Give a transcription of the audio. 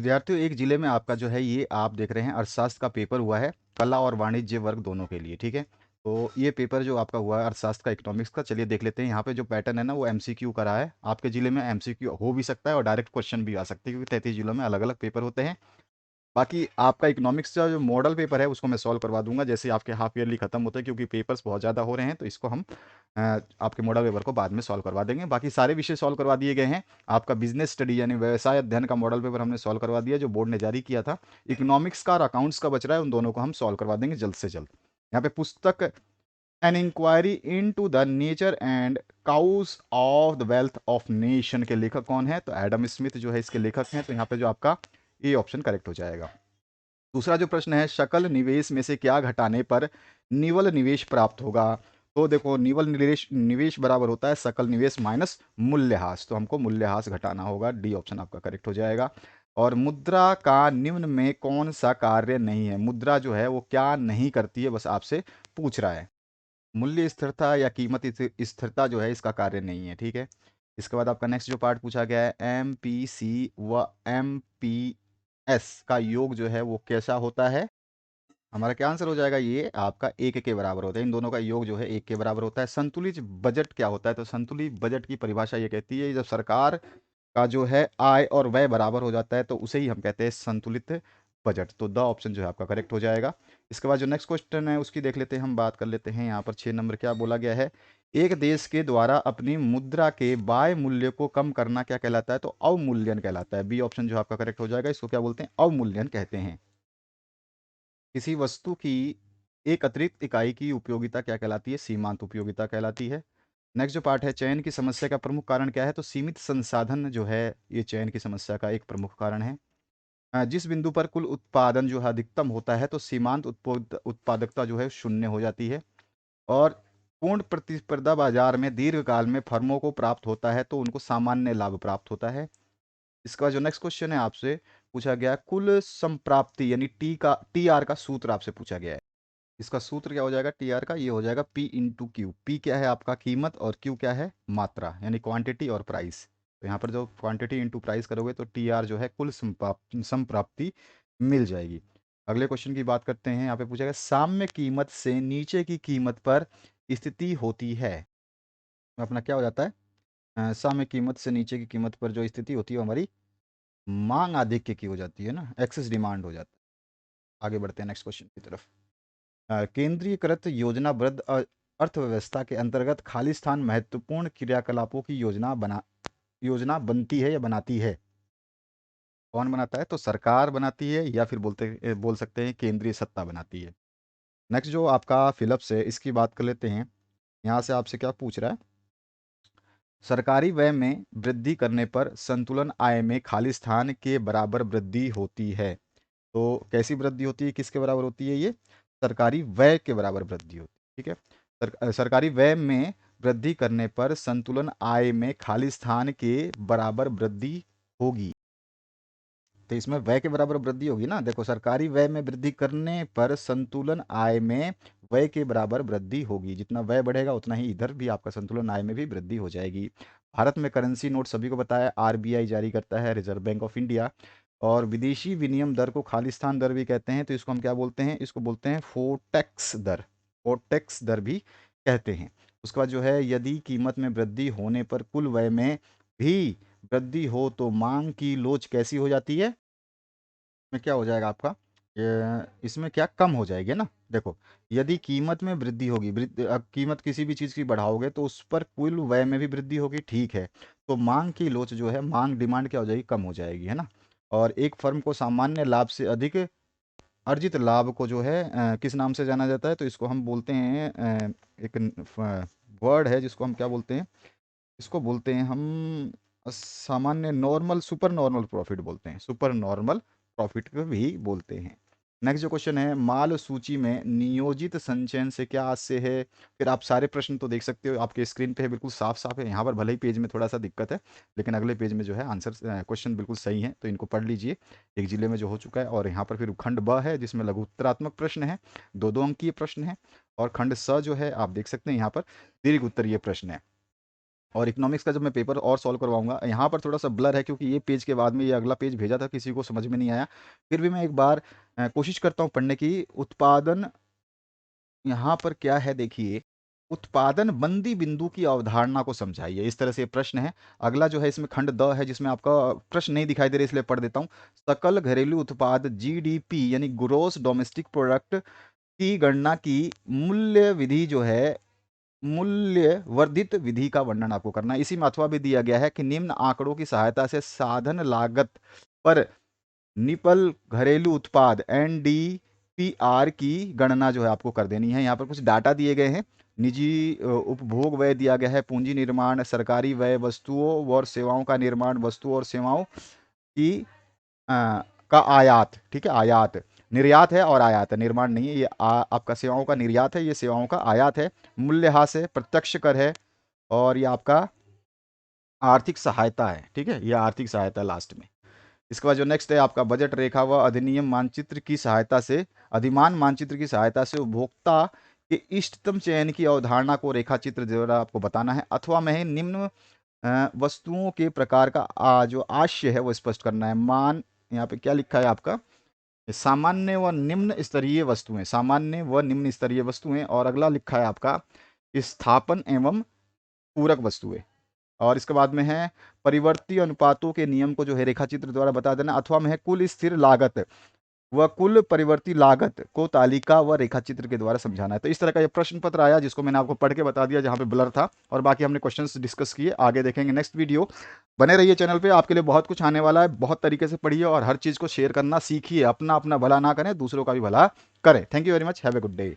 विद्यार्थियों, एक जिले में आपका जो है ये आप देख रहे हैं अर्थशास्त्र का पेपर हुआ है, कला और वाणिज्य वर्ग दोनों के लिए, ठीक है। तो ये पेपर जो आपका हुआ है अर्थशास्त्र का, इकोनॉमिक्स का, चलिए देख लेते हैं। यहाँ पे जो पैटर्न है ना वो एमसीक्यू का रहा है। आपके जिले में एमसीक्यू हो भी सकता है और डायरेक्ट क्वेश्चन भी आ सकते हैं, क्योंकि 33 जिलों में अलग अलग पेपर होते हैं। बाकी आपका इकोनॉमिक्स का जो मॉडल पेपर है उसको मैं सॉल्व करवा दूंगा जैसे ही आपके हाफ ईयरली खत्म होते हैं, क्योंकि पेपर्स बहुत ज़्यादा हो रहे हैं, तो इसको हम आपके मॉडल पेपर को बाद में सॉल्व करवा देंगे। बाकी सारे विषय सॉल्व करवा दिए गए हैं। आपका बिजनेस स्टडी यानी व्यवसाय अध्ययन का मॉडल पेपर हमने सॉल्व करवा दिया, जो बोर्ड ने जारी किया था। इकोनॉमिक्स का और अकाउंट्स का बच रहा है, उन दोनों को हम सॉल्व करवा देंगे जल्द से जल्द। यहाँ पे पुस्तक an inquiry into the nature and cause of the wealth of nation के लेखक कौन है? तो एडम स्मिथ जो है इसके लेखक हैं। तो यहाँ पे जो आपका ए ऑप्शन करेक्ट हो जाएगा। दूसरा जो प्रश्न है, सकल निवेश में से क्या घटाने पर निवल निवेश प्राप्त होगा? तो देखो, निवल निवेश निवेश बराबर होता है सकल निवेश माइनस मूल्यह्रास, तो हमको मूल्यह्रास घटाना होगा। डी ऑप्शन आपका करेक्ट हो जाएगा। और मुद्रा का निम्न में कौन सा कार्य नहीं है? मुद्रा जो है वो क्या नहीं करती है, बस आपसे पूछ रहा है। मूल्य स्थिरता या कीमत स्थिरता जो है इसका कार्य नहीं है, ठीक है। इसके बाद आपका नेक्स्ट जो पार्ट पूछा गया है, एम पी सी व एम पी एस का योग जो है वो कैसा होता है? हमारा क्या आंसर हो जाएगा? ये आपका एक के बराबर होता है। इन दोनों का योग जो है एक के बराबर होता है। संतुलित बजट क्या होता है? तो संतुलित बजट की परिभाषा ये कहती है जब सरकार का जो है आय और व्यय बराबर हो जाता है तो उसे ही हम कहते हैं संतुलित बजट। तो द ऑप्शन जो है आपका करेक्ट हो जाएगा। इसके बाद जो नेक्स्ट क्वेश्चन है उसकी देख लेते हैं, हम बात कर लेते हैं। यहाँ पर 6 नंबर क्या बोला गया है? एक देश के द्वारा अपनी मुद्रा के बाह्य मूल्य को कम करना क्या कहलाता है? तो अवमूल्यन कहलाता है। बी ऑप्शन जो आपका करेक्ट हो जाएगा। इसको क्या बोलते हैं? अवमूल्यन कहते हैं। किसी वस्तु की एक अतिरिक्त इकाई की उपयोगिता क्या कहलाती है? सीमांत उपयोगिता कहलाती है। नेक्स्ट जो पार्ट है, चयन की समस्या का प्रमुख कारण क्या है? तो सीमित संसाधन जो है ये चयन की समस्या का एक प्रमुख कारण है। जिस बिंदु पर कुल उत्पादन जो है अधिकतम होता है तो सीमांत उत्पादकता जो है शून्य हो जाती है। और पूर्ण प्रतिस्पर्धा बाजार में दीर्घकाल में फर्मों को प्राप्त होता है तो उनको सामान्य लाभ प्राप्त होता है। इसके बाद जो नेक्स्ट क्वेश्चन है आपसे पूछा गया, कुल संप्राप्ति यानी टी आर का सूत्र आपसे पूछा गया है। इसका सूत्र क्या हो जाएगा टी आर का? ये हो जाएगा पी इंटू क्यू। पी क्या है आपका? कीमत, और क्यू क्या है? मात्रा, यानी क्वांटिटी और प्राइस। तो यहाँ पर जो क्वांटिटी इंटू प्राइस करोगे तो टी आर जो है कुल संप्राप्ति मिल जाएगी। अगले क्वेश्चन की बात करते हैं। यहाँ पे पूछा गया, साम्य कीमत से नीचे की कीमत पर स्थिति होती है। तो अपना क्या हो जाता है? साम्य कीमत से नीचे की कीमत पर जो स्थिति होती है वो हमारी मांग आधिक्य की हो जाती है ना, एक्सेस डिमांड हो जाता है। आगे बढ़ते हैं नेक्स्ट क्वेश्चन की तरफ। केंद्रीयकृत योजनाबद्ध अर्थव्यवस्था के अंतर्गत खाली स्थान महत्वपूर्ण क्रियाकलापों की योजना बनती है या बनाती है? कौन बनाता है? तो सरकार बनाती है, या फिर बोल सकते हैं केंद्रीय सत्ता बनाती है। नेक्स्ट जो आपका फिलिप्स है इसकी बात कर लेते हैं। यहाँ से आपसे क्या पूछ रहा है? सरकारी व्यय में वृद्धि करने पर संतुलन आय में खाली स्थान के बराबर वृद्धि होती है। तो कैसी वृद्धि होती है, किसके बराबर होती है? ये सरकारी व्यय के बराबर वृद्धि होती है, ठीक है। सरकारी व्यय में वृद्धि करने पर संतुलन आय में खाली स्थान के बराबर वृद्धि होगी। तो इसमें व्यय के बराबर वृद्धि होगी ना। देखो, सरकारी व्यय में वृद्धि करने पर संतुलन आय में व्यय के बराबर वृद्धि होगी। जितना व्यय बढ़ेगा उतना ही इधर भी आपका संतुलन आय में भी वृद्धि हो जाएगी। भारत में करेंसी नोट सभी को बताया आरबीआई जारी करता है, रिजर्व बैंक ऑफ इंडिया। और विदेशी विनिमय दर को खालिस्तान दर भी कहते हैं, तो इसको हम क्या बोलते हैं? इसको बोलते हैं फोटेक्स दर। फोटेक्स दर भी कहते हैं। उसके बाद जो है, यदि कीमत में वृद्धि होने पर कुल व्यय में भी वृद्धि हो तो मांग की लोच कैसी हो जाती है? में क्या हो जाएगा आपका? इसमें क्या कम हो जाएगी ना। देखो, यदि कीमत में वृद्धि होगी, अब कीमत किसी भी चीज़ की बढ़ाओगे तो उस पर कुल व्यय में भी वृद्धि होगी, ठीक है। तो मांग की लोच जो है, मांग डिमांड क्या हो जाएगी? कम हो जाएगी, है ना। और एक फर्म को सामान्य लाभ से अधिक अर्जित लाभ को जो है किस नाम से जाना जाता है? तो इसको हम बोलते हैं एक वर्ड है जिसको हम क्या बोलते हैं? इसको बोलते हैं हम सामान्य नॉर्मल सुपर नॉर्मल प्रॉफिट बोलते हैं। सुपर नॉर्मल प्रॉफिट को भी बोलते हैं। नेक्स्ट जो क्वेश्चन है, माल सूची में नियोजित संचयन से क्या आशय है? फिर आप सारे प्रश्न तो देख सकते हो, आपके स्क्रीन पे है, बिल्कुल साफ साफ है। यहाँ पर भले ही पेज में थोड़ा सा दिक्कत है, लेकिन अगले पेज में जो है आंसर क्वेश्चन बिल्कुल सही है, तो इनको पढ़ लीजिए। एक जिले में जो हो चुका है, और यहाँ पर फिर खंड ब है जिसमें लघु उत्तरात्मक प्रश्न है, 2-2 अंकीय प्रश्न है। और खंड स जो है आप देख सकते हैं यहाँ पर दीर्घ उत्तरीय प्रश्न है। और इकोनॉमिक्स का जब मैं पेपर और सॉल्व करवाऊंगा, यहाँ पर थोड़ा सा ब्लर है क्योंकि ये पेज के बाद में ये अगला पेज भेजा था, किसी को समझ में नहीं आया। फिर भी मैं एक बार कोशिश करता हूँ पढ़ने की। उत्पादन, यहाँ पर क्या है देखिए, उत्पादन बंदी बिंदु की अवधारणा को समझाइए, इस तरह से ये प्रश्न है। अगला जो है इसमें खंड द है, जिसमें आपका प्रश्न नहीं दिखाई दे रहा, इसलिए पढ़ देता हूँ। सकल घरेलू उत्पाद जीडीपी यानी ग्रोस डोमेस्टिक प्रोडक्ट की गणना की मूल्य विधि जो है, मूल्य वर्धित विधि का वर्णन आपको करना है। इसी में अथवा भी दिया गया है कि निम्न आंकड़ों की सहायता से साधन लागत पर निपल घरेलू उत्पाद एनडीपीआर की गणना जो है आपको कर देनी है। यहाँ पर कुछ डाटा दिए गए हैं। निजी उपभोग व्यय दिया गया है, पूंजी निर्माण, सरकारी व्यय, वस्तुओं और सेवाओं का निर्माण, वस्तुओं और सेवाओं की का आयात, ठीक है, आयात। निर्यात है और आयात है, निर्माण नहीं है। ये आपका सेवाओं का निर्यात है, ये सेवाओं का आयात है। मूल्यह्रास है, प्रत्यक्ष कर है, और ये आपका आर्थिक सहायता है, ठीक है, ये आर्थिक सहायता लास्ट में। इसके बाद जो नेक्स्ट है आपका बजट रेखा व अधिनियम मानचित्र की सहायता से, अधिमान मानचित्र की सहायता से उपभोक्ता के इष्टतम चयन की अवधारणा को रेखाचित्र द्वारा आपको बताना है। अथवा में निम्न वस्तुओं के प्रकार का जो आशय है वो स्पष्ट करना है। मान, यहाँ पे क्या लिखा है आपका, सामान्य व निम्न स्तरीय वस्तुएं, सामान्य व निम्न स्तरीय वस्तुएं, और अगला लिखा है आपका स्थापन एवं पूरक वस्तुएं। और इसके बाद में है परिवर्ती अनुपातों के नियम को जो है रेखाचित्र द्वारा बता देना। अथवा में है कुल स्थिर लागत व कुल परिवर्ती लागत को तालिका व रेखाचित्र के द्वारा समझाना है। तो इस तरह का ये प्रश्न पत्र आया, जिसको मैंने आपको पढ़ के बता दिया जहाँ पे ब्लर था, और बाकी हमने क्वेश्चंस डिस्कस किए। आगे देखेंगे नेक्स्ट वीडियो। बने रहिए चैनल पे, आपके लिए बहुत कुछ आने वाला है। बहुत तरीके से पढ़िए और हर चीज़ को शेयर करना सीखिए। अपना अपना भला ना करें, दूसरों का भी भला करें। Thank you very much, have a good day.